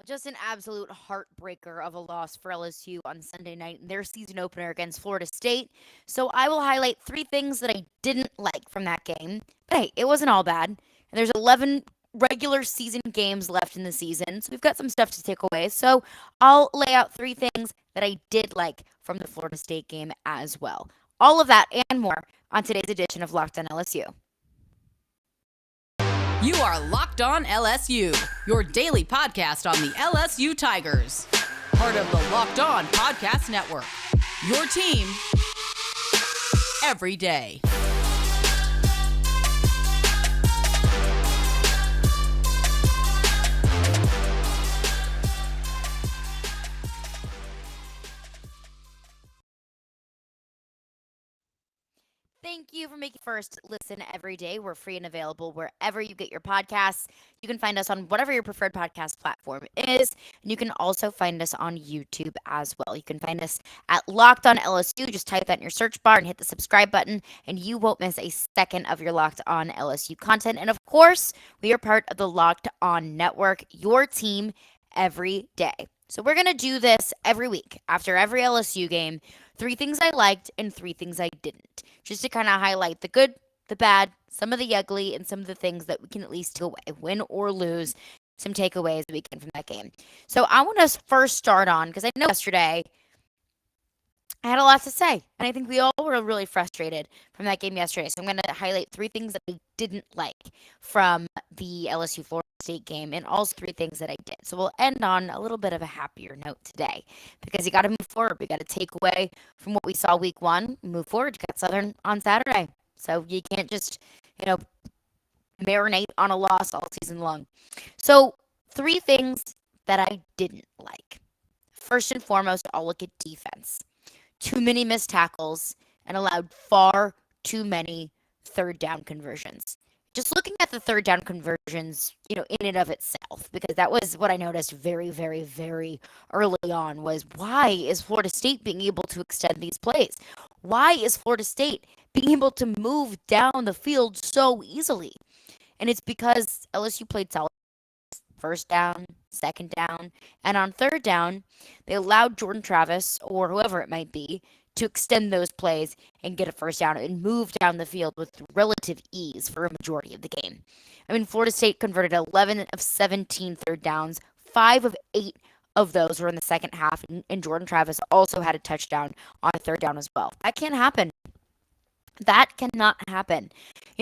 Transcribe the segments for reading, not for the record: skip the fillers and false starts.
Just an absolute heartbreaker of a loss for LSU on Sunday night in their season opener against Florida State. So I will highlight three things that I didn't like from that game. But hey, it wasn't all bad. And there's 11 regular season games left in the season, so we've got some stuff to take away. So I'll lay out three things that I did like from the Florida State game as well. All of that and more on today's edition of Locked On LSU. You are Locked On LSU, your daily podcast on the LSU Tigers. Part of the Locked On Podcast Network. Your team every day. Thank you for making first listen every day. We're free and available wherever you get your podcasts. You can find us on whatever your preferred podcast platform is. And you can also find us on YouTube as well. You can find us at Locked On LSU. Just type that in your search bar and hit the subscribe button, and you won't miss a second of your Locked On LSU content. And of course, we are part of the Locked On Network, your team every day. So we're going to do this every week after every LSU game. Three things I liked and three things I didn't, just to kind of highlight the good, the bad, some of the ugly, and some of the things that we can at least take away, win or lose, some takeaways that we can from that game. So I want to first start on, because I know yesterday I had a lot to say, and I think we all were really frustrated from that game yesterday. So I'm going to highlight three things that I didn't like from the LSU Florida State game, and also three things that I did. So we'll end on a little bit of a happier note today, because you got to move forward. We got to take away from what we saw week one, move forward. You got Southern on Saturday, so you can't just marinate on a loss all season long. So three things that I didn't like. First and foremost, I'll look at defense. Too many missed tackles and allowed far too many third down conversions. Just looking at the third down conversions, in and of itself, because that was what I noticed very, very, very early on, was why is Florida State being able to extend these plays? Why is Florida State being able to move down the field so easily? And it's because LSU played solid first down, second down, and on third down, they allowed Jordan Travis or whoever it might be to extend those plays and get a first down and move down the field with relative ease for a majority of the game. I mean, Florida State converted 11 of 17 third downs, 5 of 8 of those were in the second half, and Jordan Travis also had a touchdown on a third down as well. That can't happen. That cannot happen.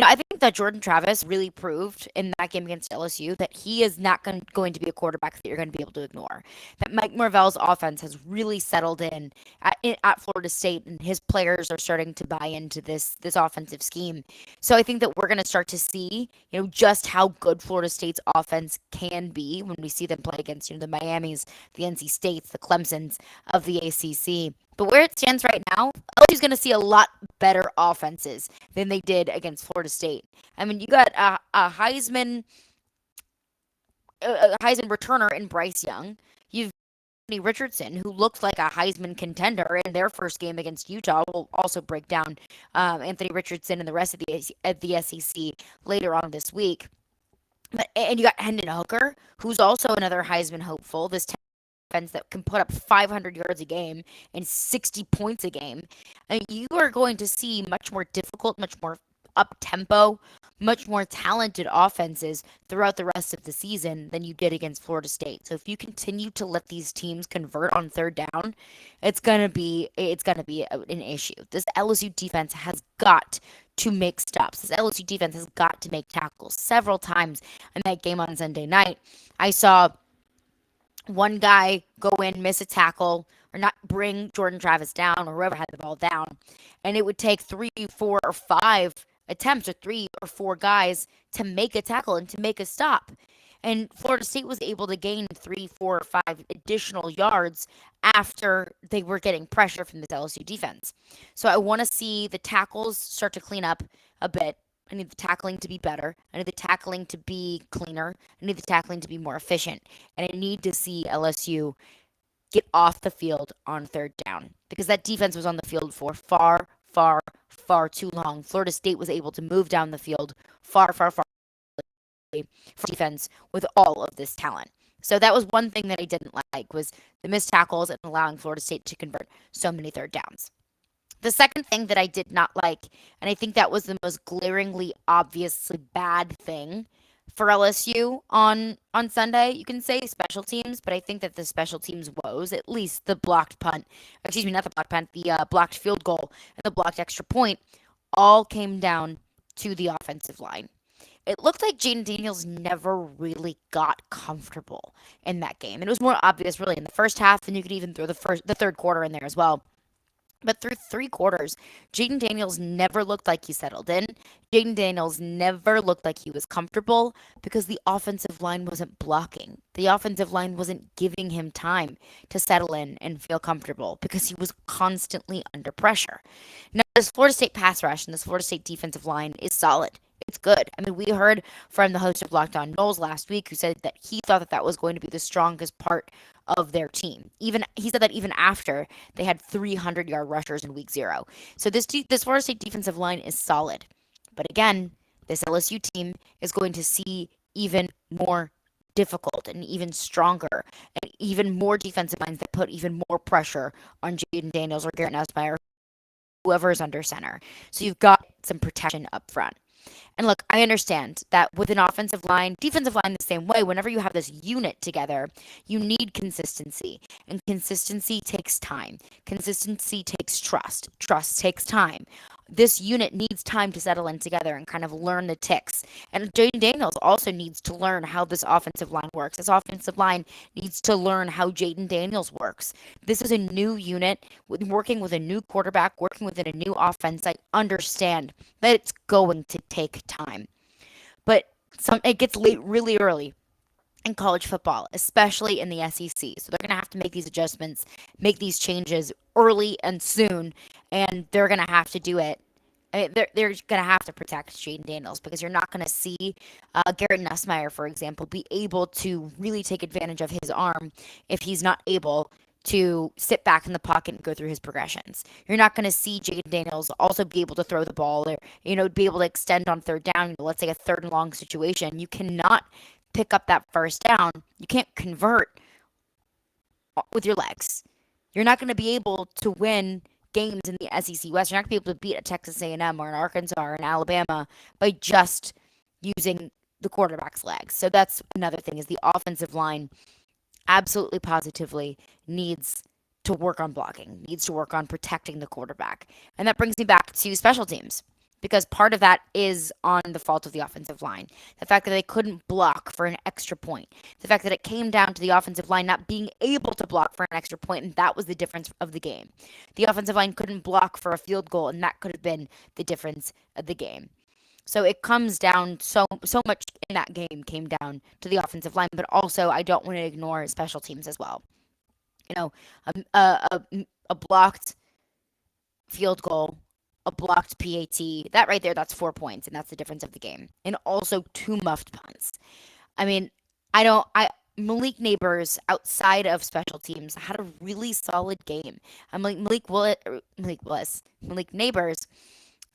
I think that Jordan Travis really proved in that game against LSU that he is not going to be a quarterback that you're going to be able to ignore. That Mike Norvell's offense has really settled in at Florida State, and his players are starting to buy into this offensive scheme. So I think that we're going to start to see, just how good Florida State's offense can be when we see them play against, the Miamis, the NC States, the Clemsons of the ACC. But where it stands right now, LSU's going to see a lot better offenses than they did against Florida State. I mean, you got a Heisman returner in Bryce Young. You've got Anthony Richardson, who looked like a Heisman contender in their first game against Utah. We'll also break down Anthony Richardson and the rest of the SEC later on this week. And you got Hendon Hooker, who's also another Heisman hopeful. This offense that can put up 500 yards a game and 60 points a game. And you are going to see much more difficult, much more up-tempo, much more talented offenses throughout the rest of the season than you did against Florida State. So if you continue to let these teams convert on third down, it's gonna be an issue. This LSU defense has got to make stops. This LSU defense has got to make tackles. Several times in that game on Sunday night, I saw one guy go in, miss a tackle, or not bring Jordan Travis down, or whoever had the ball down, and it would take 3, 4, or 5 attempts, or 3 or 4 guys to make a tackle and to make a stop. And Florida State was able to gain 3, 4, or 5 additional yards after they were getting pressure from this LSU defense. So I want to see the tackles start to clean up a bit. I need the tackling to be better. I need the tackling to be cleaner. I need the tackling to be more efficient. And I need to see LSU get off the field on third down, because that defense was on the field for far, far, far too long. Florida State was able to move down the field far, far, far for defense with all of this talent. So that was one thing that I didn't like was the missed tackles and allowing Florida State to convert so many third downs. The second thing that I did not like, and I think that was the most glaringly obviously bad thing for LSU on Sunday, you can say special teams, but I think that the special teams woes, at least the blocked punt, excuse me, not the blocked punt, the blocked field goal and the blocked extra point, all came down to the offensive line. It looked like Jaden Daniels never really got comfortable in that game. And it was more obvious really in the first half, and you could even throw the third quarter in there as well. But through three quarters, Jaden Daniels never looked like he settled in. Jaden Daniels never looked like he was comfortable because the offensive line wasn't blocking. The offensive line wasn't giving him time to settle in and feel comfortable because he was constantly under pressure. Now, this Florida State pass rush and this Florida State defensive line is solid. It's good. I mean, we heard from the host of Locked On Knowles last week who said that he thought that that was going to be the strongest part of their team. Even he said that even after they had 300-yard rushers in week 0. So this Florida State defensive line is solid. But again, this LSU team is going to see even more difficult and even stronger and even more defensive lines that put even more pressure on Jaden Daniels or Garrett Nussmeier, whoever is under center. So you've got some protection up front. And look, I understand that with an offensive line, defensive line the same way, whenever you have this unit together, you need consistency. And consistency takes time. Consistency takes trust. Trust takes time. This unit needs time to settle in together and kind of learn the ticks. And Jaden Daniels also needs to learn how this offensive line works. This offensive line needs to learn how Jaden Daniels works. This is a new unit, working with a new quarterback, working within a new offense. I understand that it's going to take time. But it gets late really early in college football, especially in the SEC. So they're going to have to make these adjustments, make these changes early and soon, and they're going to have to do it. I mean, they're going to have to protect Jaden Daniels because you're not going to see Garrett Nussmeier, for example, be able to really take advantage of his arm if he's not able to sit back in the pocket and go through his progressions. You're not going to see Jaden Daniels also be able to throw the ball or, be able to extend on third down. Let's say a third and long situation. You cannot pick up that first down. You can't convert with your legs. You're not going to be able to win games in the SEC West. You're not going to be able to beat a Texas A&M or an Arkansas or an Alabama by just using the quarterback's legs. So that's another thing is the offensive line absolutely positively needs to work on blocking, needs to work on protecting the quarterback. And that brings me back to special teams because part of that is on the fault of the offensive line. The fact that they couldn't block for an extra point. The fact that it came down to the offensive line not being able to block for an extra point, and that was the difference of the game. The offensive line couldn't block for a field goal, and that could have been the difference of the game. So it comes down so much in that game came down to the offensive line, but also I don't want to ignore special teams as well. A blocked field goal, a blocked PAT, that right there, that's 4 points, and that's the difference of the game. And also 2 muffed punts. I mean, Malik Neighbors, outside of special teams, had a really solid game. Malik Neighbors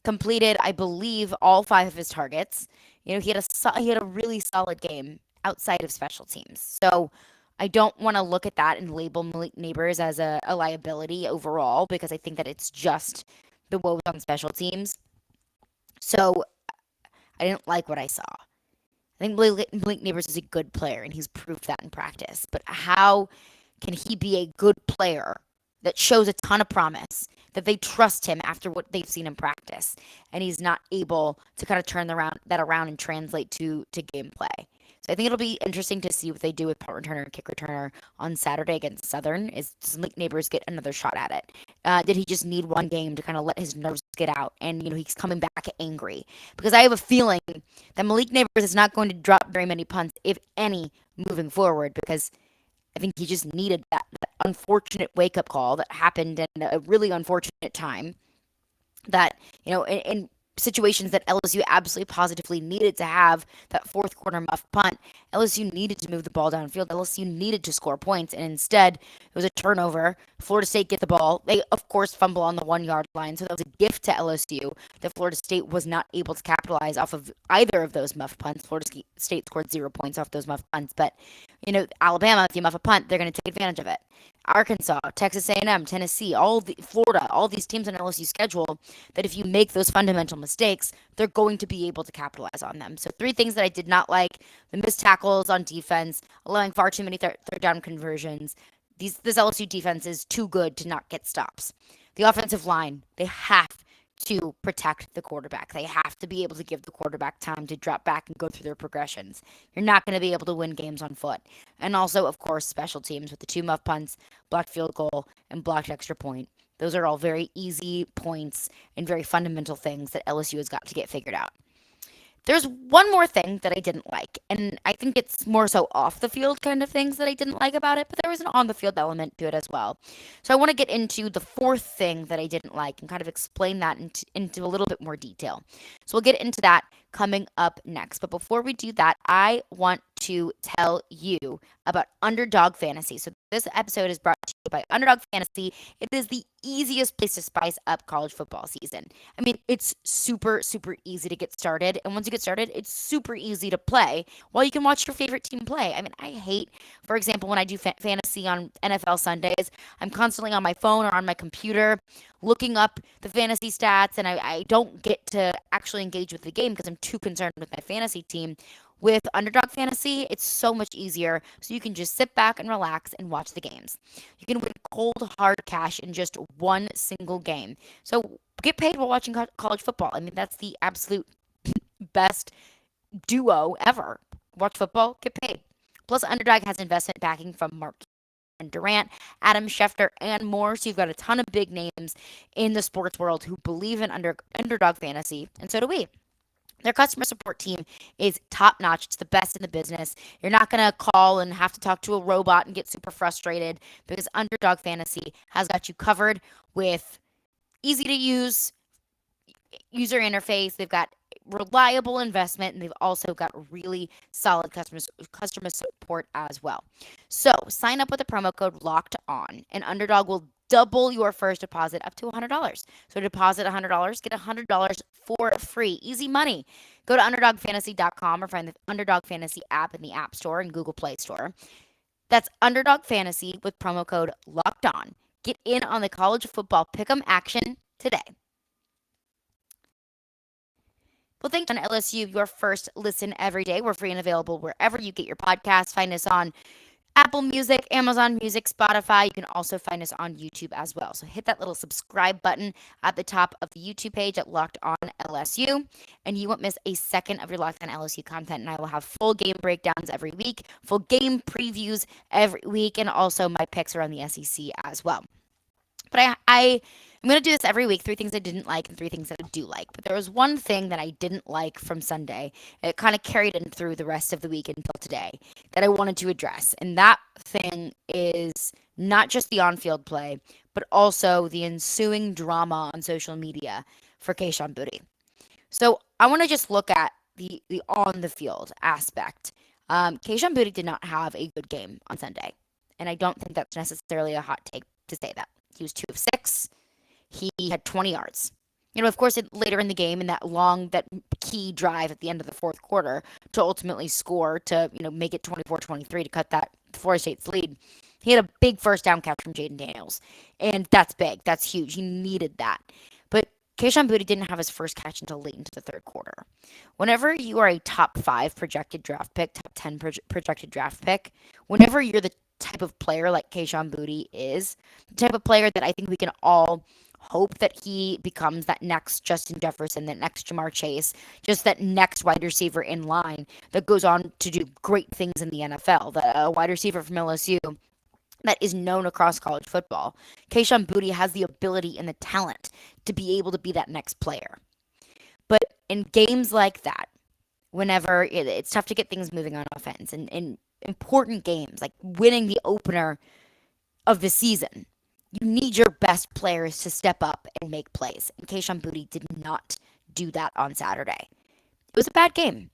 completed, I believe, all 5 of his targets. He had a really solid game outside of special teams. So I don't want to look at that and label Malik Neighbors as a liability overall because I think that it's just the woes on special teams. So I didn't like what I saw. I think Malik Neighbors is a good player, and he's proved that in practice. But how can he be a good player that shows a ton of promise, that they trust him after what they've seen in practice, and he's not able to kind of turn that around and translate to gameplay? So I think it'll be interesting to see what they do with punt returner and kick returner on Saturday against Southern. Does Malik Neighbors get another shot at it? Did he just need one game to kind of let his nerves get out? And, he's coming back angry. Because I have a feeling that Malik Neighbors is not going to drop very many punts, if any, moving forward. Because I think he just needed that unfortunate wake-up call that happened in a really unfortunate time. That, and situations that LSU absolutely positively needed to have that fourth quarter muff punt. LSU needed to move the ball downfield. LSU needed to score points, and instead it was a turnover. Florida State get the ball. They, of course, fumble on the 1 yard line, so that was a gift to LSU that Florida State was not able to capitalize off of either of those muff punts. Florida State scored 0 points off those muff punts, but Alabama, if you muff a punt, they're going to take advantage of it. Arkansas, Texas A&M, Tennessee, Florida, all these teams on LSU schedule that if you make those fundamental mistakes, they're going to be able to capitalize on them. So 3 things that I did not like: the missed tackles on defense, allowing far too many third down conversions. This LSU defense is too good to not get stops. The offensive line, they have to protect the quarterback. They have to be able to give the quarterback time to drop back and go through their progressions. You're not going to be able to win games on foot. And also, of course, special teams with the 2 muff punts, blocked field goal, and blocked extra point. Those are all very easy points and very fundamental things that LSU has got to get figured out. There's one more thing that I didn't like, and I think it's more so off the field kind of things that I didn't like about it, but there was an on the field element to it as well. So I want to get into the 4th thing that I didn't like and kind of explain that into a little bit more detail. So we'll get into that coming up next. But before we do that, I want to tell you about Underdog Fantasy. So this episode is brought to you by Underdog Fantasy. It is the easiest place to spice up college football season. I mean, it's super, super easy to get started. And once you get started, it's super easy to play while you can watch your favorite team play. I mean, I hate, for example, when I do fantasy on NFL Sundays, I'm constantly on my phone or on my computer looking up the fantasy stats, and I don't get to actually engage with the game because I'm too concerned with my fantasy team. With Underdog Fantasy, it's so much easier, so you can just sit back and relax and watch the games. You can win cold, hard cash in just one single game. So get paid while watching college football. I mean, that's the absolute best duo ever. Watch football, get paid. Plus, Underdog has investment backing from Mark and Durant, Adam Schefter, and more. So you've got a ton of big names in the sports world who believe in Underdog Fantasy, and so do we. Their customer support team is top-notch. It's the best in the business. You're not going to call and have to talk to a robot and get super frustrated because Underdog Fantasy has got you covered with easy-to-use user interface. They've got reliable investment, and they've also got really solid customer support as well. So sign up with the promo code Locked On, and Underdog will double your first deposit up to $100. So deposit $100, get $100 for free. Easy money. Go to UnderdogFantasy.com or find the Underdog Fantasy app in the App Store and Google Play Store. That's Underdog Fantasy with promo code Locked On. Get in on the college football pick'em action today. Well, thanks on LSU, your first listen every day. We're free and available wherever you get your podcasts. Find us on Apple Music, Amazon Music, Spotify. You can also find us on YouTube as well. So hit that little subscribe button at the top of the YouTube page at Locked On LSU, and you won't miss a second of your Locked On LSU content. And I will have full game breakdowns every week, full game previews every week, and also my picks around the SEC as well. But I'm going to do this every week, 3 things I didn't like and 3 things that I do like. But there was one thing that I didn't like from Sunday. It kind of carried in through the rest of the week until today that I wanted to address. And that thing is not just the on-field play, but also the ensuing drama on social media for Kayshon Boutte. So I want to just look at the on-the-field aspect. Kayshon Boutte did not have a good game on Sunday. And I don't think that's necessarily a hot take to say that. He was 2 of 6. He had 20 yards. Of course, later in the game, in that key drive at the end of the fourth quarter to ultimately score to, make it 24-23 to cut that Florida State's lead, he had a big first down catch from Jaden Daniels. And that's big. That's huge. He needed that. But Kayshon Boutte didn't have his first catch until late into the third quarter. Whenever you are a top 5 projected draft pick, top 10 projected draft pick, whenever you're the type of player like Kayshon Boutte is, the type of player that I think we can all hope that he becomes that next Justin Jefferson, that next Jamar Chase, just that next wide receiver in line that goes on to do great things in the NFL, the wide receiver from LSU that is known across college football. Kayshon Boutte has the ability and the talent to be able to be that next player. But in games like that, whenever it's tough to get things moving on offense, and in important games like winning the opener of the season, you need your best players to step up and make plays. And Kayshon Boutte did not do that on Saturday. It was a bad game.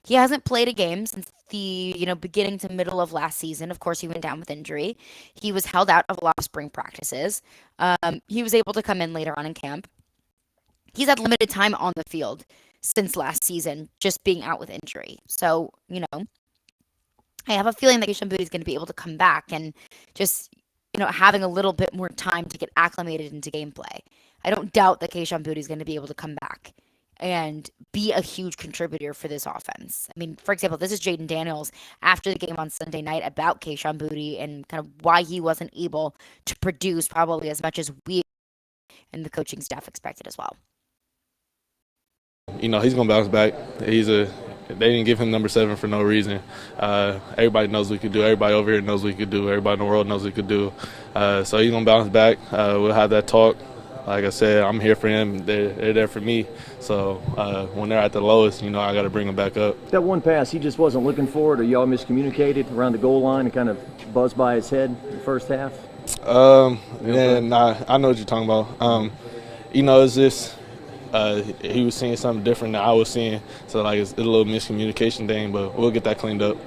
He hasn't played a game since the, beginning to middle of last season. Of course, he went down with injury. He was held out of a lot of spring practices. He was able to come in later on in camp. He's had limited time on the field since last season, just being out with injury. So, I have a feeling that Kayshon Boutte is going to be able to come back and just, having a little bit more time to get acclimated into gameplay. I don't doubt that Kayshon Boutte is going to be able to come back and be a huge contributor for this offense. I mean, for example, this is Jaden Daniels after the game on Sunday night about Kayshon Boutte and kind of why he wasn't able to produce probably as much as we and the coaching staff expected as well. He's going to bounce back. They didn't give him number 7 for no reason. Everybody knows what he could do. Everybody over here knows what he could do. Everybody in the world knows what he could do. So he's going to bounce back. We'll have that talk. Like I said, I'm here for him. They're there for me. So when they're at the lowest, I got to bring them back up. That one pass, he just wasn't looking for it, or y'all miscommunicated around the goal line and kind of buzzed by his head in the first half? I know what you're talking about. It's just he was seeing something different than I was seeing. So, it's a little miscommunication thing, but we'll get that cleaned up.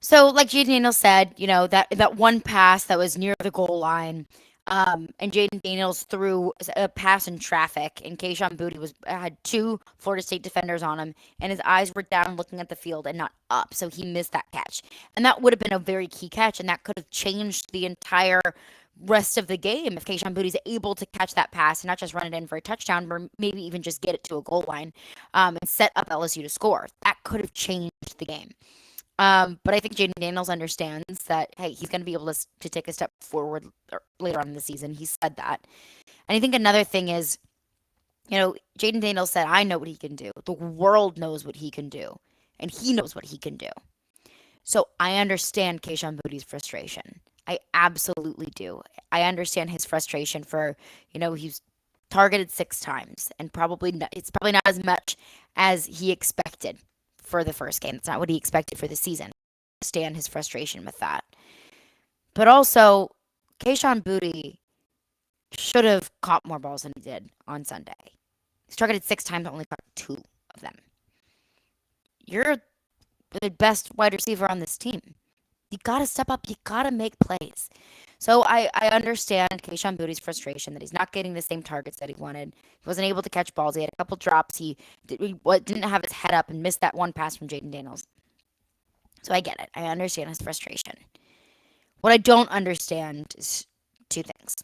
So, like Jaden Daniels said, that one pass that was near the goal line, and Jaden Daniels threw a pass in traffic, and Kayshon Boutte had 2 Florida State defenders on him, and his eyes were down looking at the field and not up, so he missed that catch. And that would have been a very key catch, and that could have changed the entire rest of the game if Kayshon Boutte is able to catch that pass and not just run it in for a touchdown, or maybe even just get it to a goal line and set up LSU to score. That could have changed the game. But I think Jaden Daniels understands that, hey, he's going to be able to take a step forward later on in the season. He said that. And I think another thing is, Jaden Daniels said, I know what he can do. The world knows what he can do. And he knows what he can do. So I understand Kayshon Boutte's frustration. I absolutely do. I understand his frustration for, he's targeted 6 times. And it's probably not as much as he expected for the first game. It's not what he expected for the season. I understand his frustration with that. But also, Kayshon Boutte should have caught more balls than he did on Sunday. He's targeted 6 times, only caught 2 of them. You're the best wide receiver on this team. You got to step up. You got to make plays. So I understand Kayshon Boutte's frustration that he's not getting the same targets that he wanted. He wasn't able to catch balls. He had a couple drops. He didn't have his head up and missed that one pass from Jaden Daniels. So I get it. I understand his frustration. What I don't understand is 2 things.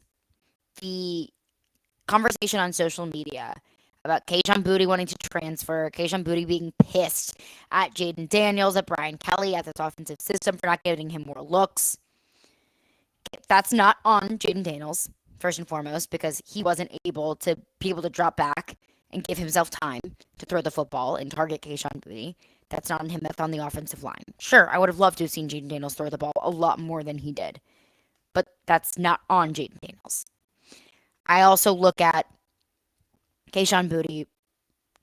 The conversation on social media about Kayshon Boutte wanting to transfer, Kayshon Boutte being pissed at Jaden Daniels, at Brian Kelly, at this offensive system for not giving him more looks. That's not on Jaden Daniels, first and foremost, because he wasn't able to drop back and give himself time to throw the football and target Kayshon Boutte. That's not on him. That's on the offensive line. Sure, I would have loved to have seen Jaden Daniels throw the ball a lot more than he did, but that's not on Jaden Daniels. I also look at Kayshon Boutte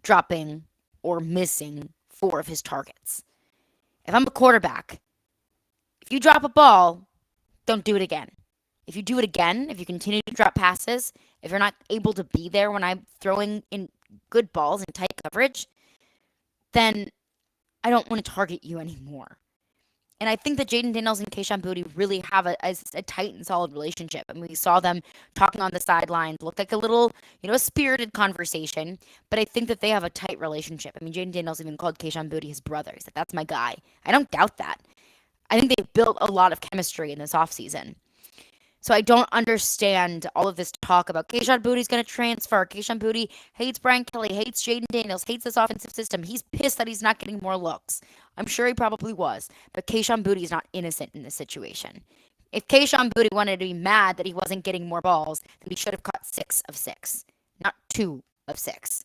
dropping or missing 4 of his targets. If I'm a quarterback, if you drop a ball, don't do it again. If you do it again, if you continue to drop passes, if you're not able to be there when I'm throwing in good balls and tight coverage, then I don't want to target you anymore. And I think that Jaden Daniels and Kayshon Boutte really have a tight and solid relationship. I mean, we saw them talking on the sidelines, looked like a little, a spirited conversation. But I think that they have a tight relationship. I mean, Jaden Daniels even called Kayshon Boutte his brother. He said, that's my guy. I don't doubt that. I think they've built a lot of chemistry in this offseason. So I don't understand all of this talk about Kayshon Boutte's going to transfer. Kayshon Boutte hates Brian Kelly, hates Jaden Daniels, hates this offensive system. He's pissed that he's not getting more looks. I'm sure he probably was. But Kayshon Boutte is not innocent in this situation. If Kayshon Boutte wanted to be mad that he wasn't getting more balls, then he should have caught 6 of 6, not 2 of 6.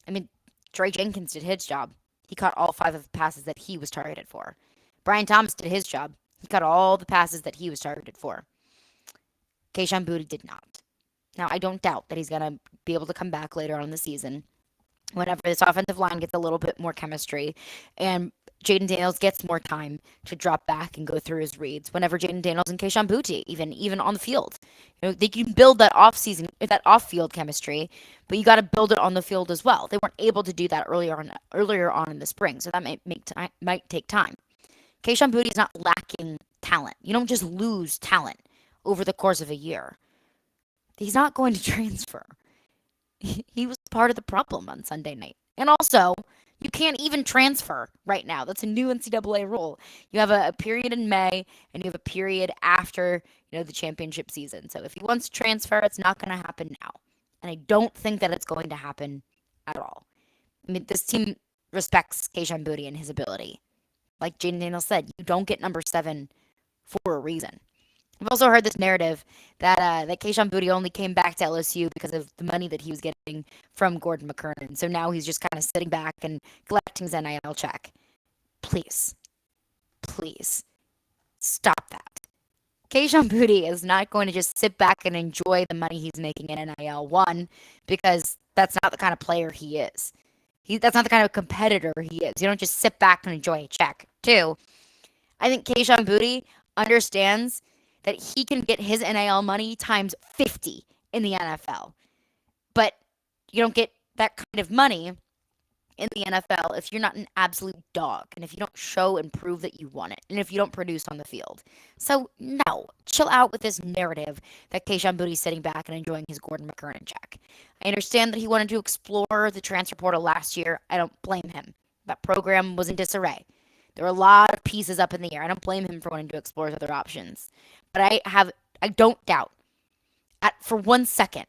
I mean, Trey Jenkins did his job. He caught all 5 of the passes that he was targeted for. Brian Thomas did his job. He caught all the passes that he was targeted for. Kayshon Boutte did not. Now, I don't doubt that he's going to be able to come back later on in the season whenever this offensive line gets a little bit more chemistry and Jaden Daniels gets more time to drop back and go through his reads whenever Jaden Daniels and Kayshon Boutte, even on the field. They can build that off-field chemistry, but you got to build it on the field as well. They weren't able to do that earlier on in the spring, so that might take time. Kayshon Boutte is not lacking talent. You don't just lose talent over the course of a year. He's not going to transfer. He was part of the problem on Sunday night. And also, you can't even transfer right now. That's a new NCAA rule. You have a period in May, and you have a period after the championship season. So if he wants to transfer, it's not going to happen now. And I don't think that it's going to happen at all. I mean, this team respects Kayshon Boutte and his ability. Like Jaden Daniels said, you don't get number 7 for a reason. I've also heard this narrative that Kayshon Boutte only came back to LSU because of the money that he was getting from Gordon McKernan. So now he's just kind of sitting back and collecting his NIL check. Please stop that. Kayshon Boutte is not going to just sit back and enjoy the money he's making in NIL. 1, because that's not the kind of player he is. That's not the kind of competitor he is. You don't just sit back and enjoy a check. 2, I think Kayshon Boutte understands that he can get his NIL money times 50 in the NFL. But you don't get that kind of money in the NFL if you're not an absolute dog, and if you don't show and prove that you want it, and if you don't produce on the field. So, no, chill out with this narrative that Kayshon Boutte is sitting back and enjoying his Gordon McKernan check. I understand that he wanted to explore the transfer portal last year. I don't blame him. That program was in disarray. There were a lot of pieces up in the air. I don't blame him for wanting to explore other options. But I don't doubt for 1 second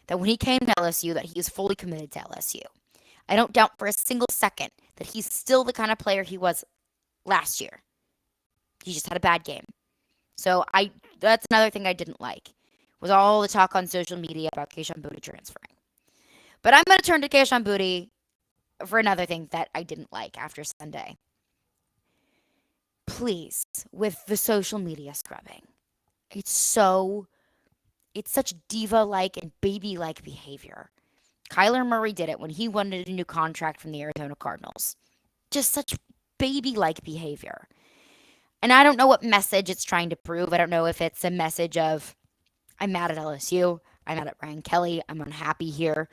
that when he came to LSU that he is fully committed to LSU. I don't doubt for a single second that he's still the kind of player he was last year. He just had a bad game. So that's another thing I didn't like, was all the talk on social media about Kayshon Boutte transferring. But I'm going to turn to Kayshon Boutte for another thing that I didn't like after Sunday. Please, with the social media scrubbing. It's such diva-like and baby-like behavior. Kyler Murray did it when he wanted a new contract from the Arizona Cardinals. Just such baby-like behavior. And I don't know what message it's trying to prove. I don't know if it's a message of, I'm mad at LSU, I'm mad at Ryan Kelly, I'm unhappy here.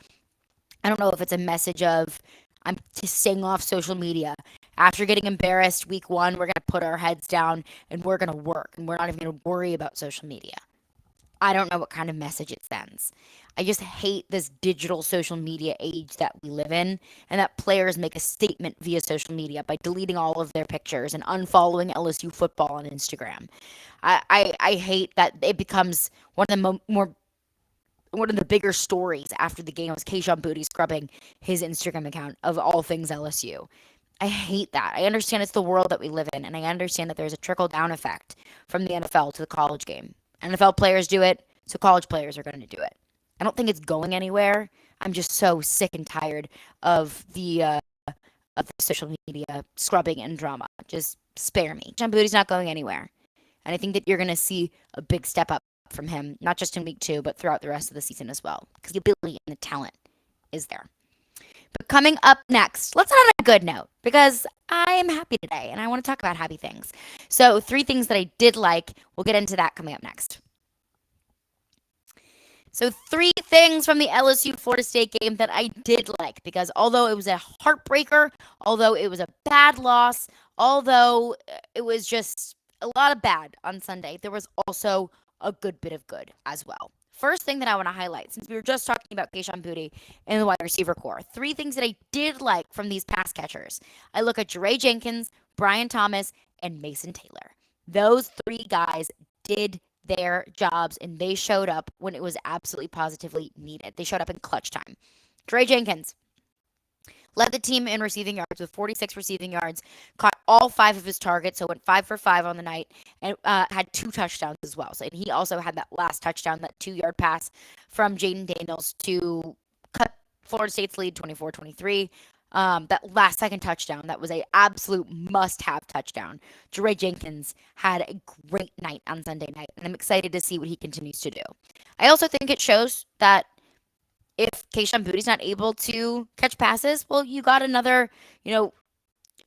I don't know if it's a message of, I'm just staying off social media. After getting embarrassed week 1, we're going to put our heads down and we're going to work. And we're not even going to worry about social media. I don't know what kind of message it sends. I just hate this digital social media age that we live in, and that players make a statement via social media by deleting all of their pictures and unfollowing LSU football on Instagram. I hate that it becomes one of the bigger stories after the game was Kayshon Boutte scrubbing his Instagram account of all things LSU. I hate that. I understand it's the world that we live in, and I understand that there's a trickle-down effect from the NFL to the college game. NFL players do it, so college players are going to do it. I don't think it's going anywhere. I'm just so sick and tired of the social media scrubbing and drama. Just spare me. Kayshon Boutte's not going anywhere. And I think that you're going to see a big step up from him, not just in week 2, but throughout the rest of the season as well. Because the ability and the talent is there. But coming up next, let's end on a good note, because I am happy today, and I want to talk about happy things. So 3 things that I did like. We'll get into that coming up next. So 3 things from the LSU-Florida State game that I did like, because although it was a heartbreaker, although it was a bad loss, although it was just a lot of bad on Sunday, there was also a good bit of good as well. First thing that I want to highlight, since we were just talking about Kayshon Boutte and the wide receiver core, 3 things that I did like from these pass catchers. I look at Jere Jenkins, Brian Thomas, and Mason Taylor. Those 3 guys did their jobs, and they showed up when it was absolutely positively needed. They showed up in clutch time. Jere Jenkins led the team in receiving yards with 46 receiving yards, caught all 5 of his targets, so went 5 for 5 on the night, and had 2 touchdowns as well. So and he also had that last touchdown, that 2-yard pass from Jaden Daniels to cut Florida State's lead 24-23. That last second touchdown, that was an absolute must-have touchdown. Jere Jenkins had a great night on Sunday night, and I'm excited to see what he continues to do. I also think it shows that if Kayshon Boutte's not able to catch passes, well, you got another,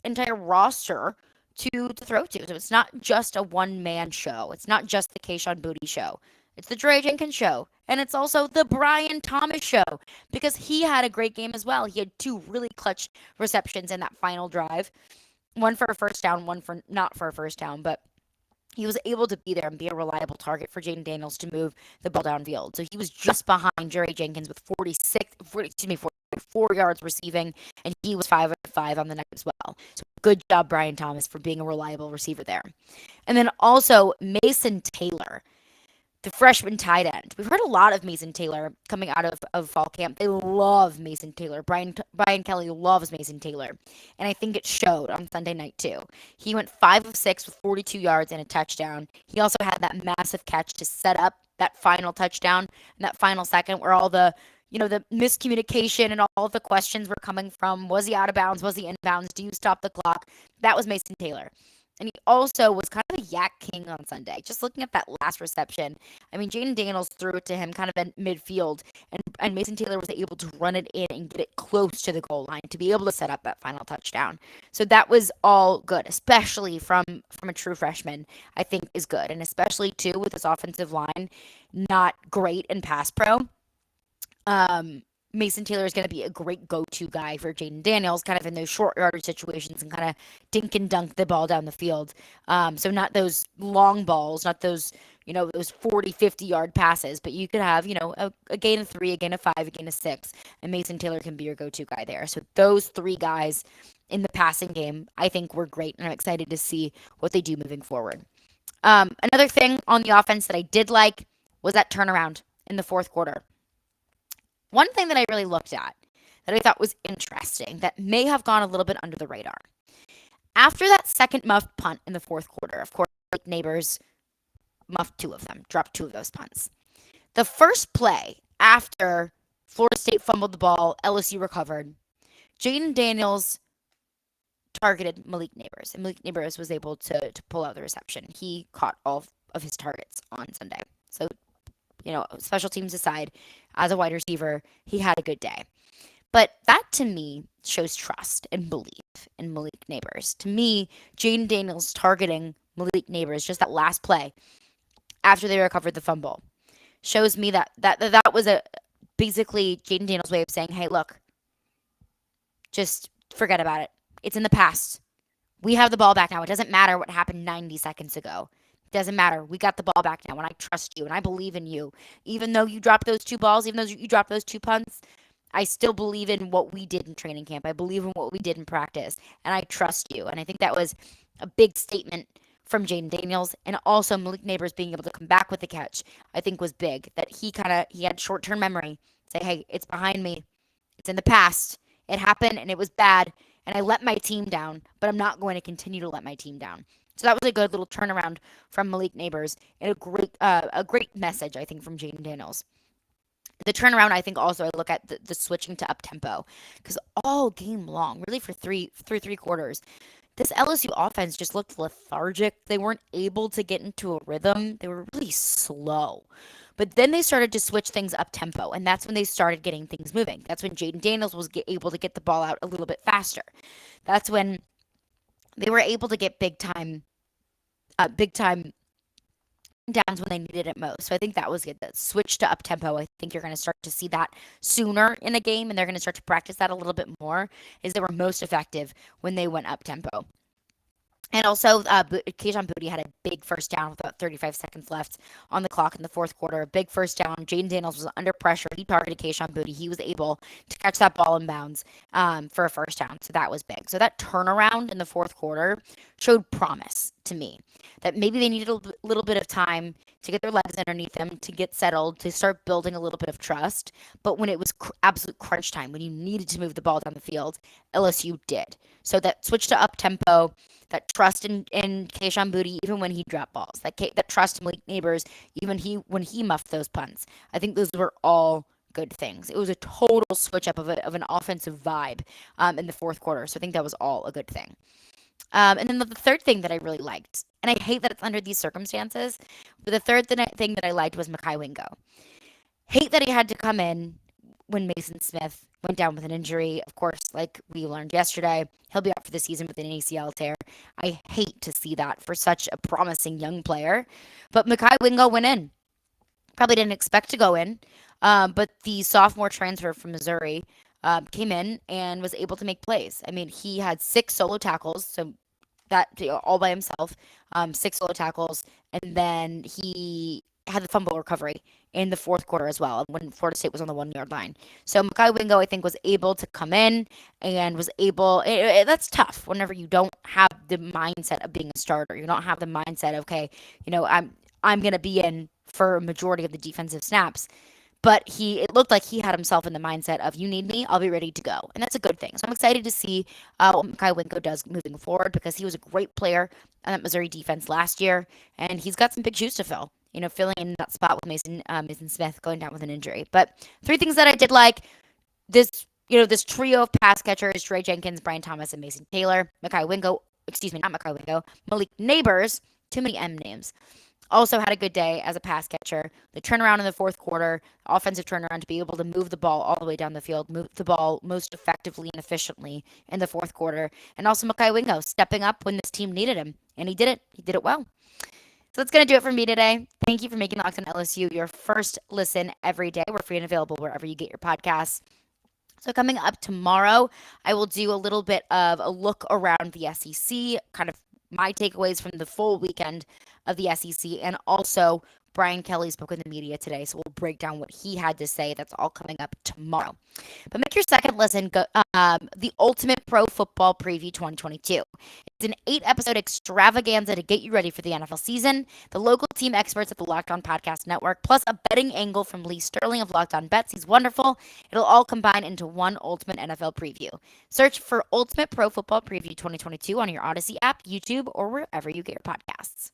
entire roster to throw to. So it's not just a one-man show. It's not just the Kayshon Boutte show. It's the Dre Jenkins show. And it's also the Brian Thomas show because he had a great game as well. He had 2 really clutch receptions in that final drive. One for a first down, one for not for a first down, but he was able to be there and be a reliable target for Jaden Daniels to move the ball downfield. So he was just behind Dre Jenkins with 44 yards receiving, and he was 5 of 5 on the night as well. So good job, Brian Thomas, for being a reliable receiver there. And then also Mason Taylor, the freshman tight end. We've heard a lot of Mason Taylor coming out of fall camp. They love Mason Taylor. Brian Kelly loves Mason Taylor. And I think it showed on Sunday night too. He went 5 of 6 with 42 yards and a touchdown. He also had that massive catch to set up that final touchdown in that final second where all the the miscommunication and all the questions were coming from. Was he out of bounds? Was he in bounds? Do you stop the clock? That was Mason Taylor. And he also was kind of a yak king on Sunday. Just looking at that last reception, I mean, Jaden Daniels threw it to him kind of in midfield, and Mason Taylor was able to run it in and get it close to the goal line to be able to set up that final touchdown. So that was all good, especially from a true freshman, I think is good. And especially, too, with this offensive line not great in pass pro. Mason Taylor is going to be a great go-to guy for Jaden Daniels, kind of in those short yardage situations and kind of dink and dunk the ball down the field. So not those long balls, not those, those 40, 50-yard passes, but you could have, a gain of 3, a gain of 5, a gain of 6, and Mason Taylor can be your go-to guy there. So those 3 guys in the passing game, I think were great, and I'm excited to see what they do moving forward. Another thing on the offense that I did like was that turnaround in the fourth quarter. One thing that I really looked at that I thought was interesting that may have gone a little bit under the radar. After that second muffed punt in the fourth quarter, of course, Neighbors muffed 2 of them, dropped 2 of those punts. The first play after Florida State fumbled the ball, LSU recovered, Jaden Daniels targeted Malik Neighbors, and Malik Neighbors was able to pull out the reception. He caught all of his targets on Sunday. So, special teams aside, as a wide receiver, he had a good day. But that, to me, shows trust and belief in Malik Neighbors. To me, Jaden Daniels targeting Malik Neighbors, just that last play after they recovered the fumble, shows me that was basically Jaden Daniels' way of saying, hey, look, just forget about it. It's in the past. We have the ball back now. It doesn't matter what happened 90 seconds ago. Doesn't matter. We got the ball back now, and I trust you, and I believe in you. Even though you dropped those 2 balls, even though you dropped those 2 punts, I still believe in what we did in training camp. I believe in what we did in practice, and I trust you. And I think that was a big statement from Jaden Daniels, and also Malik Neighbors being able to come back with the catch, I think was big. That he had short-term memory. Say, hey, it's behind me. It's in the past. It happened, and it was bad, and I let my team down, but I'm not going to continue to let my team down. So that was a good little turnaround from Malik Neighbors and a great message, I think, from Jaden Daniels. The turnaround, I think, also I look at the switching to up-tempo because all game long, really for three quarters, this LSU offense just looked lethargic. They weren't able to get into a rhythm. They were really slow. But then they started to switch things up-tempo, and that's when they started getting things moving. That's when Jaden Daniels was able to get the ball out a little bit faster. That's when they were able to get big time downs when they needed it most. So I think that was good. That switch to up tempo. I think you're going to start to see that sooner in a game, and they're going to start to practice that a little bit more. Is they were most effective when they went up tempo. And also, Kayshon Boutte had a big first down with about 35 seconds left on the clock in the fourth quarter. A big first down. Jaden Daniels was under pressure. He targeted Kayshon Boutte. He was able to catch that ball in bounds for a first down. So that was big. So that turnaround in the fourth quarter showed promise to me. That maybe they needed a little bit of time to get their legs underneath them, to get settled, to start building a little bit of trust. But when it was absolute crunch time, when you needed to move the ball down the field, LSU did. So that switch to up-tempo, that trust in Kayshon Boutte, even when he dropped balls, that trust in Malik Neighbors, even when he muffed those punts. I think those were all good things. It was a total switch up of an offensive vibe in the fourth quarter. So I think that was all a good thing. And then the third thing that I really liked, and I hate that it's under these circumstances, but the third thing that I liked was Mekhi Wingo. Hate that he had to come in when Mason Smith went down with an injury. Of course, like we learned yesterday, he'll be out for the season with an ACL tear. I hate to see that for such a promising young player. But Mekhi Wingo went in. Probably didn't expect to go in, but the sophomore transfer from Missouri came in and was able to make plays. I mean, he had 6 solo tackles, so that all by himself, 6 solo tackles, and then he had the fumble recovery in the fourth quarter as well when Florida State was on the 1-yard line. So Mekhi Wingo, I think, was able to come in and was able. That's tough whenever you don't have the mindset of being a starter. You don't have the mindset, okay, I'm gonna be in for a majority of the defensive snaps. But it looked like he had himself in the mindset of, you need me, I'll be ready to go. And that's a good thing. So I'm excited to see what Mekhi Wingo does moving forward, because he was a great player on that Missouri defense last year. And he's got some big shoes to fill, filling in that spot with Mason Smith going down with an injury. But 3 things that I did like: this trio of pass catchers, Trey Jenkins, Brian Thomas, and Mason Taylor. Malik Neighbors, too many M names, also had a good day as a pass catcher. The turnaround in the fourth quarter, offensive turnaround to be able to move the ball all the way down the field, move the ball most effectively and efficiently in the fourth quarter. And also Mekhi Wingo stepping up when this team needed him. And he did it. He did it well. So that's going to do it for me today. Thank you for making Locked On LSU your first listen every day. We're free and available wherever you get your podcasts. So coming up tomorrow, I will do a little bit of a look around the SEC, kind of my takeaways from the full weekend of the SEC, and also Brian Kelly spoke in the media today, so we'll break down what he had to say. That's all coming up tomorrow. But make your second listen the Ultimate Pro Football Preview 2022. It's an 8-episode extravaganza to get you ready for the NFL season. The local team experts at the Locked On Podcast Network, plus a betting angle from Lee Sterling of Locked On Bets. He's wonderful. It'll all combine into one ultimate NFL preview. Search for Ultimate Pro Football Preview 2022 on your Odyssey app, YouTube, or wherever you get your podcasts.